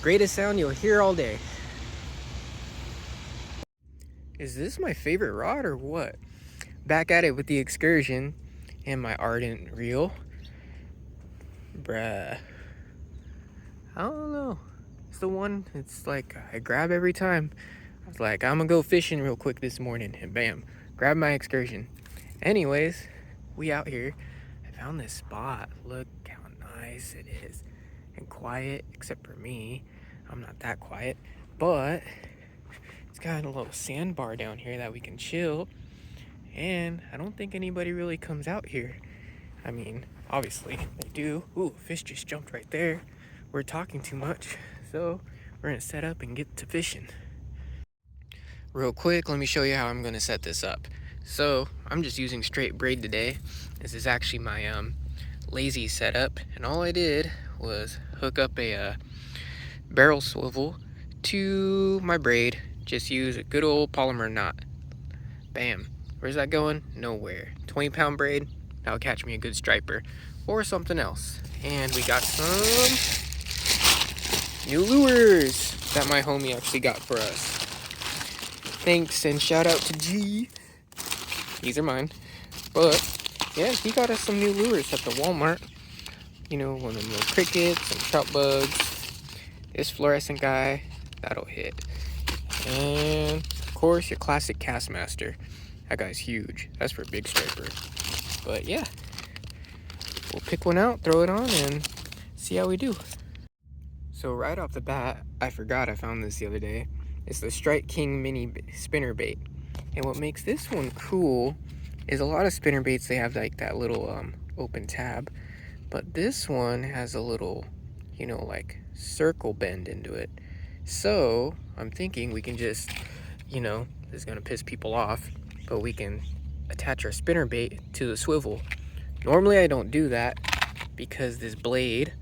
Greatest sound you'll hear all day. Is this my favorite rod or what? Back at it with the excursion and my ardent reel. Bruh. I don't know. It's the one, it's like I grab every time. I was like, I'm gonna go fishing real quick this morning, and bam, grab my excursion. Anyways, we out here. I found this spot. Look how nice it is. And quiet, except for me. I'm not that quiet. But it's got a little sandbar down here that we can chill. And I don't think anybody really comes out here. I mean, obviously they do. Ooh, fish just jumped right there. We're talking too much. So we're gonna set up and get to fishing. Real quick, let me show you how I'm gonna set this up. So I'm just using straight braid today. This is actually my lazy setup, and all I did was hook up a barrel swivel to my braid. Just use a good old polymer knot. Bam. Where's that going? Nowhere. 20-pound braid, that'll catch me a good striper or something else. And we got some new lures that my homie actually got for us. Thanks and shout out to G. These are mine. But yeah, he got us some new lures at the Walmart. You know, one of them little crickets, some trout bugs, this fluorescent guy, that'll hit. And of course your classic Castmaster. That guy's huge. That's for a big striper. But yeah, we'll pick one out, throw it on, and see how we do. So right off the bat, I forgot I found this the other day. It's the Strike King mini spinnerbait. And what makes this one cool is a lot of spinnerbaits, they have like that little open tab. But this one has a little, you know, like circle bend into it. So I'm thinking we can just, you know, this is gonna piss people off, but we can attach our spinnerbait to the swivel. Normally I don't do that because this blade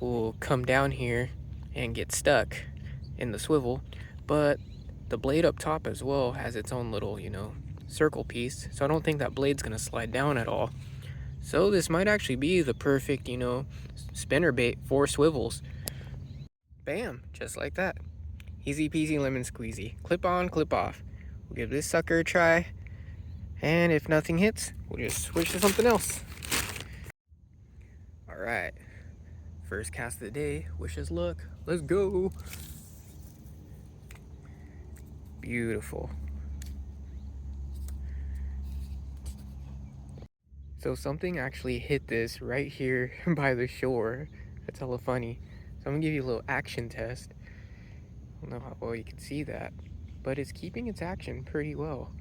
will come down here and get stuck in the swivel, but the blade up top as well has its own little, you know, circle piece, so I don't think that blade's gonna slide down at all. So this might actually be the perfect, you know, spinnerbait for swivels. Bam, just like that. Easy peasy lemon squeezy. Clip on, clip off. We'll give this sucker a try, and if nothing hits, we'll just switch to something else. All right, first cast of the day. Wish us luck. Let's go. Beautiful. So something actually hit this right here by the shore. That's hella funny. So I'm gonna give you a little action test. I don't know how well you can see that, but it's keeping its action pretty well.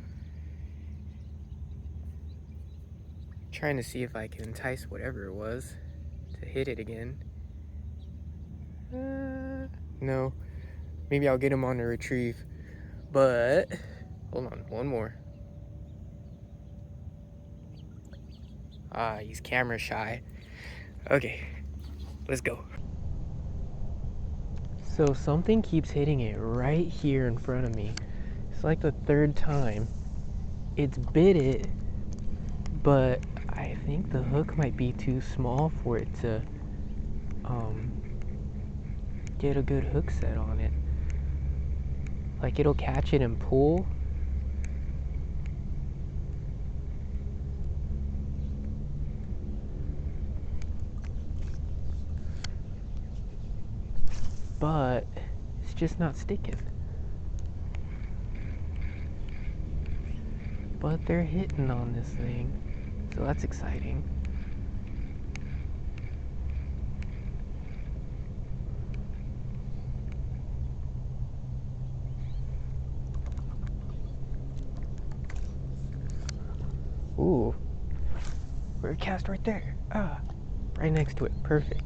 Trying to see if I can entice whatever it was to hit it again. No. Maybe I'll get him on the retrieve. But hold on, one more. Ah, he's camera shy. Okay, let's go. So something keeps hitting it right here in front of me. It's like the third time. It's bit it, but I think the hook might be too small for it to get a good hook set on it. Like it'll catch it and pull. But it's just not sticking. But they're hitting on this thing, so that's exciting. Ooh, we're cast right there. Ah, right next to it. Perfect.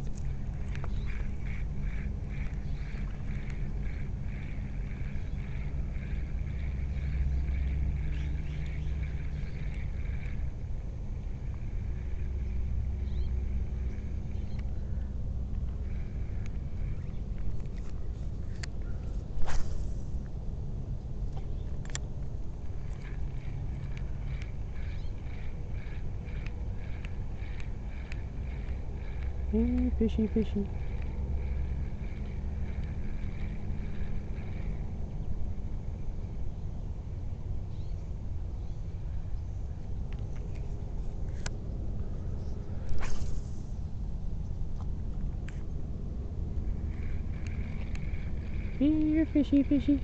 Hey, fishy, fishy. Here, fishy, fishy.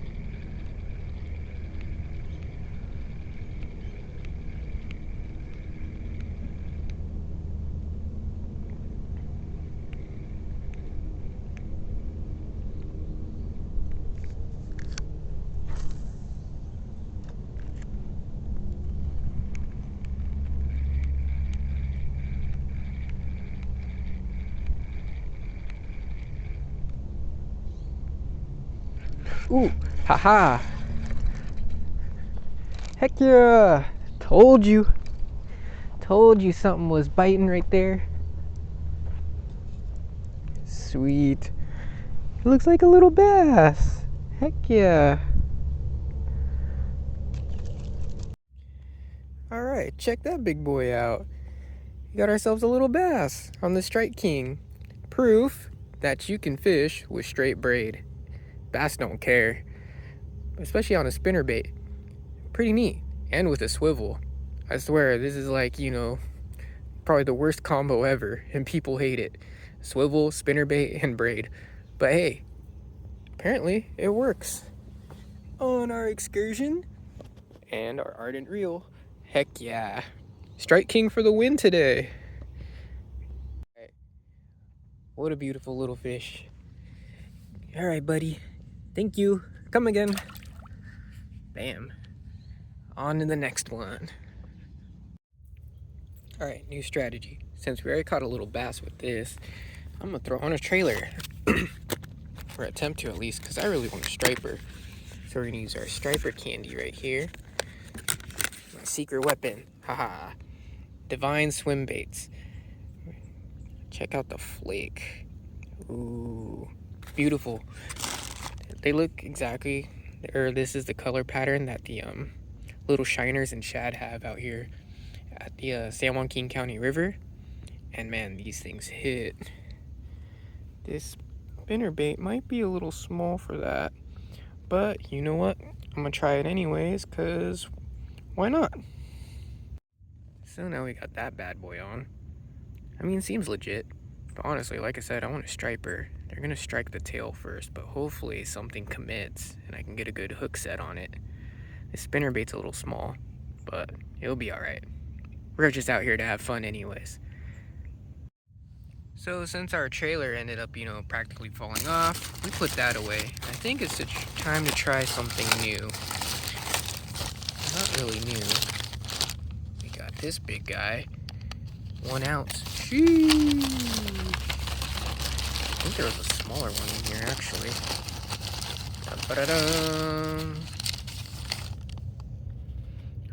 Ooh, haha. Heck yeah. Told you. Told you something was biting right there. Sweet. It looks like a little bass. Heck yeah. Alright, check that big boy out. We got ourselves a little bass on the Strike King. Proof that you can fish with straight braid. Bass don't care. Especially on a spinnerbait. Pretty neat. And with a swivel. I swear, this is like, you know, probably the worst combo ever, and people hate it. Swivel, spinnerbait, and braid. But hey, apparently it works. On our excursion and our ardent reel. Heck yeah. Strike King for the win today. Right. What a beautiful little fish. Alright, buddy. Thank you. Come again. Bam. On to the next one. Alright, new strategy. Since we already caught a little bass with this, I'm gonna throw on a trailer. Or attempt to at least, because I really want a striper. So we're gonna use our striper candy right here. My secret weapon. Haha. Divine swim baits. Check out the flake. Ooh. Beautiful. They look exactly, or this is the color pattern that the little shiners and shad have out here at the San Joaquin County River. And man, these things hit. This spinnerbait might be a little small for that, but you know what? I'm gonna try it anyways, cause why not? So now we got that bad boy on. I mean, it seems legit, but honestly, like I said, I want a striper. They're gonna strike the tail first, but hopefully something commits and I can get a good hook set on it. This spinnerbait's a little small, but it'll be all right. We're just out here to have fun anyways. So since our trailer ended up, you know, practically falling off, we put that away. I think it's time to try something new. Not really new. We got this big guy. 1 ounce. Sheesh. I think there was a smaller one in here, actually. Da-ba-da-dum.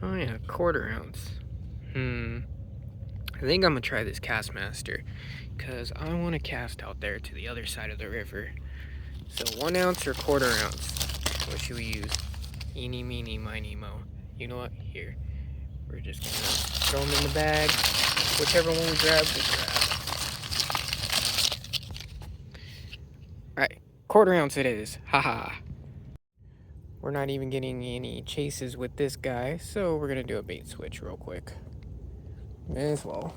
Oh yeah, 1/4 ounce. I think I'm gonna try this Castmaster, because I want to cast out there to the other side of the river. So 1 ounce or 1/4 ounce? What should we use? Eeny, meeny, miny, mo. You know what? Here. We're just gonna throw them in the bag. Whichever one we grab, we grab. Alright, 1/4 ounce it is. Haha. We're not even getting any chases with this guy, so we're gonna do a bait switch real quick. May as well.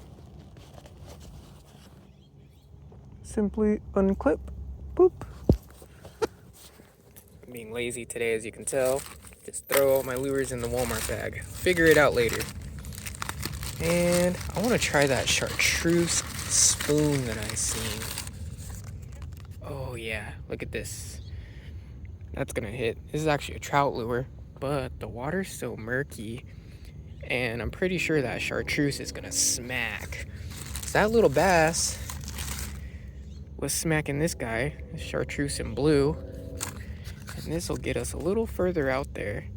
Simply unclip. Boop. I'm being lazy today, as you can tell. Just throw all my lures in the Walmart bag. Figure it out later. And I want to try that chartreuse spoon that I seen. Oh yeah, look at this. That's gonna hit. This is actually a trout lure, but the water's so murky, and I'm pretty sure that chartreuse is gonna smack. So that little bass was smacking this guy, chartreuse in blue, and this will get us a little further out there.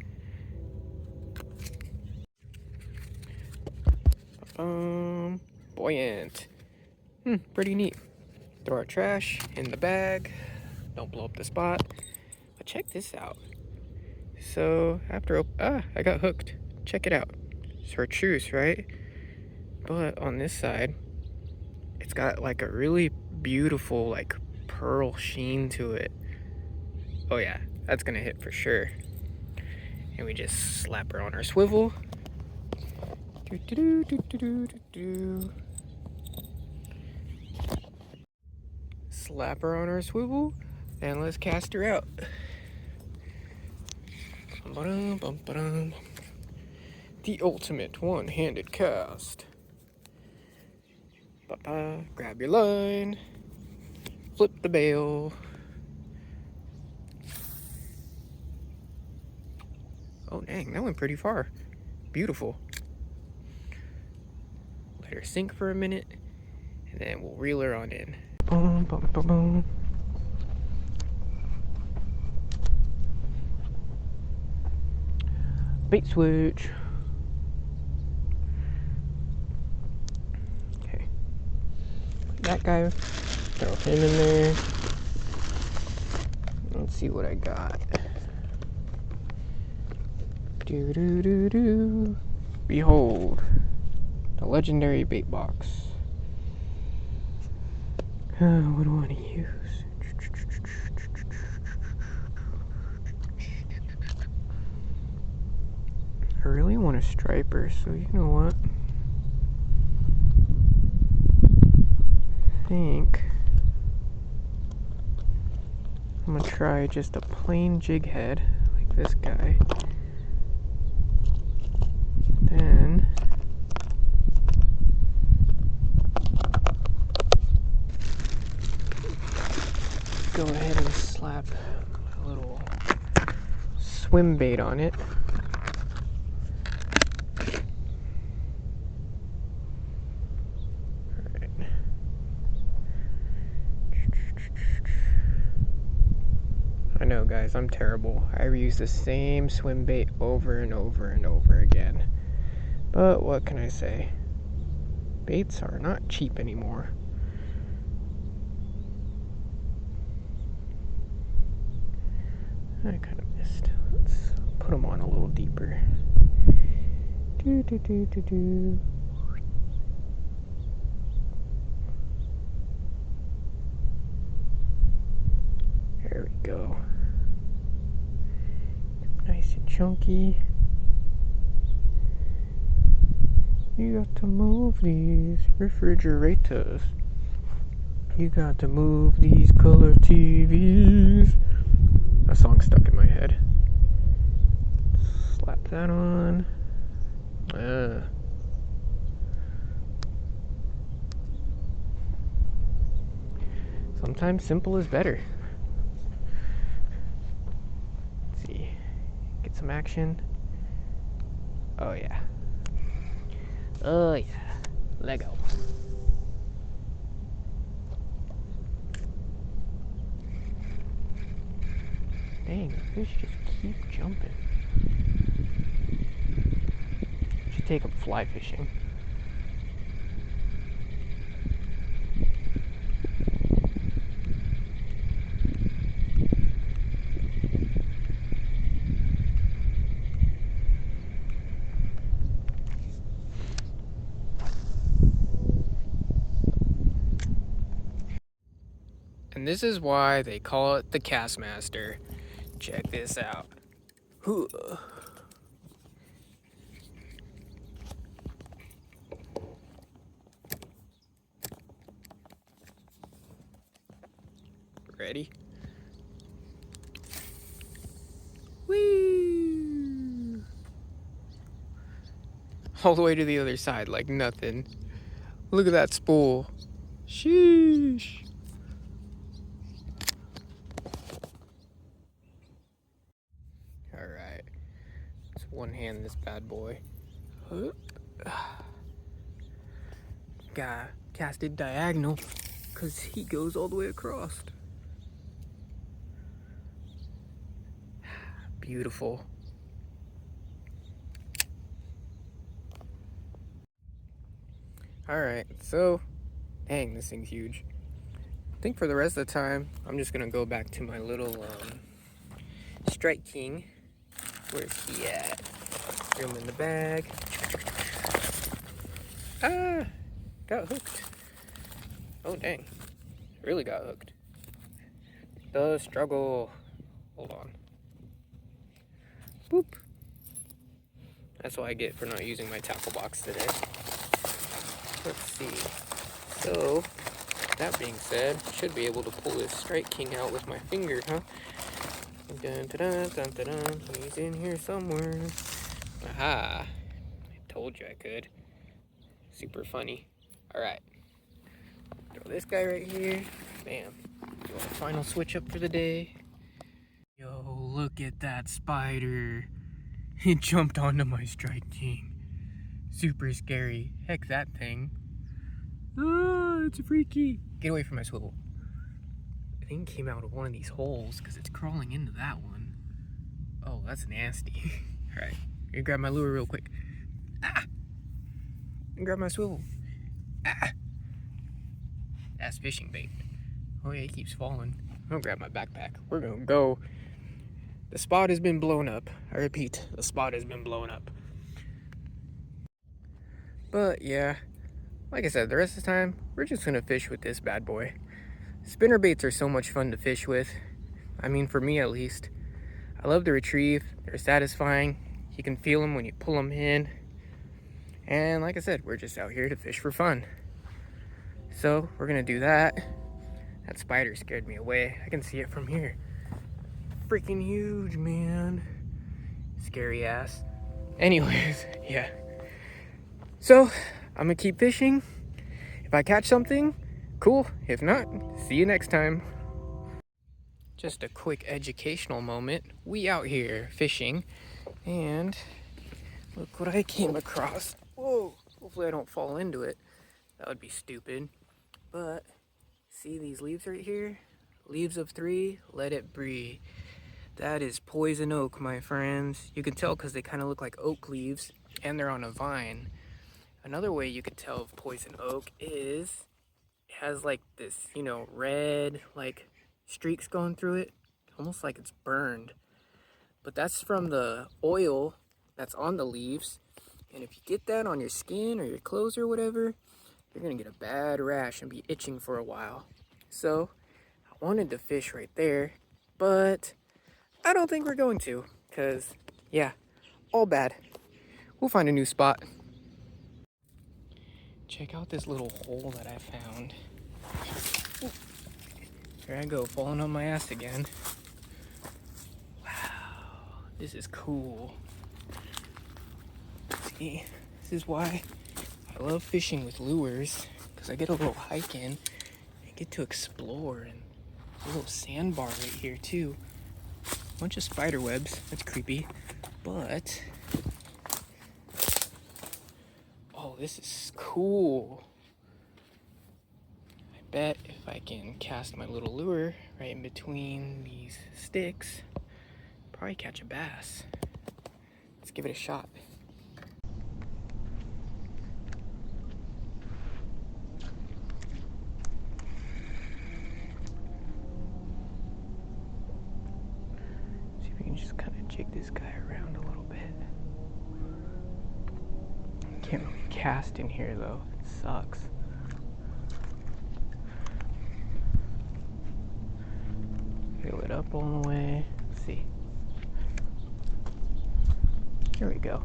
Buoyant. Pretty neat. Throw our trash in the bag. Don't blow up the spot. But check this out. So after I got hooked. Check it out. Chartreuse, right? But on this side, it's got like a really beautiful like pearl sheen to it. Oh yeah, that's gonna hit for sure. And we just slap her on our swivel. Slap her on our swivel. And let's cast her out. The ultimate one-handed cast. Grab your line. Flip the bail. Oh dang, that went pretty far. Beautiful. Let her sink for a minute, and then we'll reel her on in. Boom, boom, boom, boom. Bait switch. Okay. Put that guy, throw him in there. Let's see what I got. Do do do do. Behold, the legendary bait box. What do I want to use? I really want a striper, so you know what? I think I'm gonna try just a plain jig head, like this guy. Then go ahead and slap a little swim bait on it. Alright. I know, guys, I'm terrible. I reuse the same swim bait over and over and over again. But what can I say? Baits are not cheap anymore. I kind of missed. Let's put them on a little deeper. Do do do do do. There we go. Nice and chunky. You got to move these refrigerators. You got to move these color TVs. A song stuck in my head. Slap that on. Sometimes simple is better. Let's see. Get some action. Oh yeah. Oh yeah. Let go. Dang, the fish just keep jumping. Should take up fly fishing. And this is why they call it the Castmaster. Check this out. Ready? Whee! All the way to the other side like nothing. Look at that spool. Sheesh. Alright. Let's one hand this bad boy. Gotta cast it diagonal because he goes all the way across. Beautiful. Alright, so dang, this thing's huge. I think for the rest of the time, I'm just gonna go back to my little Strike King. Where's he at? Threw him in the bag. Ah! Got hooked. Oh dang. Really got hooked. The struggle. Hold on. Boop. That's what I get for not using my tackle box today. Let's see. So, that being said, I should be able to pull this Strike King out with my finger, huh? Dun, dun, dun, dun, dun. He's in here somewhere. Aha! I told you I could. Super funny. Alright. Throw this guy right here. Bam. Do our final switch up for the day. Yo, look at that spider. It jumped onto my Strike King. Super scary. Heck, that thing. Oh, it's freaky. Get away from my swivel. I think it came out of one of these holes because it's crawling into that one. Oh, that's nasty. Alright, you grab my lure real quick. Ah! And grab my swivel. Ah! That's fishing bait. Oh yeah, he keeps falling. I'm gonna grab my backpack. We're gonna go. The spot has been blown up. I repeat, the spot has been blown up. But yeah, like I said, the rest of the time, we're just gonna fish with this bad boy. Spinner baits are so much fun to fish with. I mean, for me at least. I love to retrieve. They're satisfying. You can feel them when you pull them in. And like I said, we're just out here to fish for fun. So we're gonna do that. That spider scared me away. I can see it from here. Freaking huge, man. Scary ass. Anyways, yeah. So I'm gonna keep fishing. If I catch something, cool. If not, see you next time. Just a quick educational moment. We out here fishing, and look what I came across. Whoa, hopefully I don't fall into it. That would be stupid. But see these leaves right here? Leaves of 3, let it breathe. That is poison oak, my friends. You can tell because they kind of look like oak leaves, and they're on a vine. Another way you could tell of poison oak is it has like this, you know, red like streaks going through it, almost like it's burned. But that's from the oil that's on the leaves, and if you get that on your skin or your clothes or whatever, you're gonna get a bad rash and be itching for a while. So I wanted to fish right there, but I don't think we're going to, because yeah, all bad. We'll find a new spot. Check out this little hole that I found. Ooh. Here I go, falling on my ass again. Wow, this is cool. See, this is why I love fishing with lures, because I get a little hike in and get to explore. And a little sandbar right here too. Bunch of spider webs, that's creepy, but oh, this is cool. I bet if I can cast my little lure right in between these sticks, probably catch a bass. Let's give it a shot. See if we can just kind of jig this guy around a little bit. Can't really cast in here though, it sucks. Fill it up all the way. Let's see. Here we go.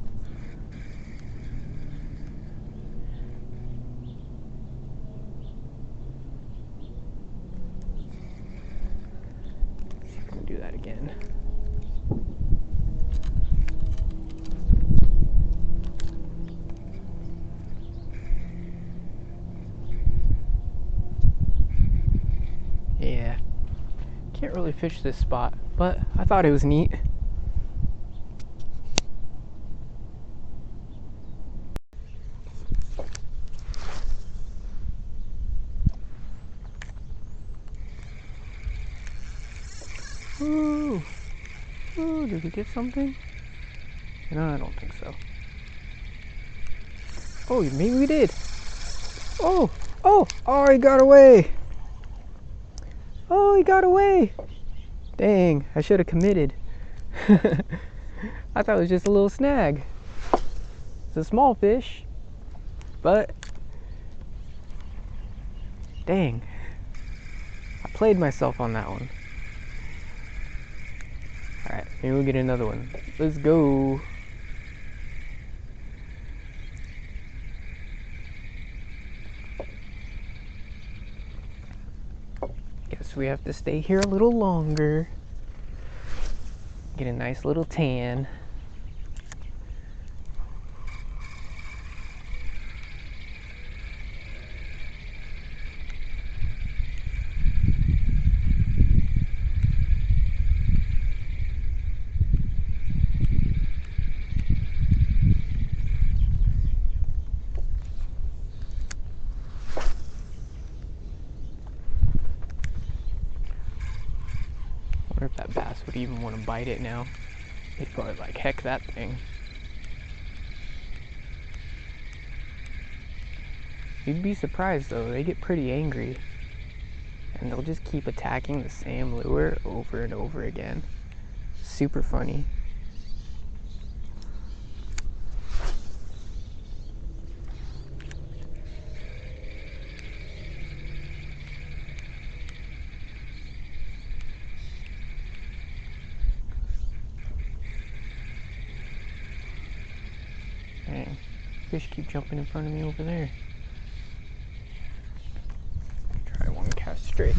Let's see if I can do that again. Yeah. Can't really fish this spot, but I thought it was neat. Ooh. Ooh, did we get something? No, I don't think so. Oh, maybe we did. Oh, he got away. Oh, he got away. Dang, I should have committed. I thought it was just a little snag. It's a small fish, but dang, I played myself on that one. Alright, maybe we'll get another one. Let's go. Guess we have to stay here a little longer. Get a nice little tan. I wonder if that bass would even want to bite it now. He'd probably like, heck that thing. You'd be surprised though, they get pretty angry. And they'll just keep attacking the same lure over and over again. Super funny. Dang, fish keep jumping in front of me over there. Try one cast straight.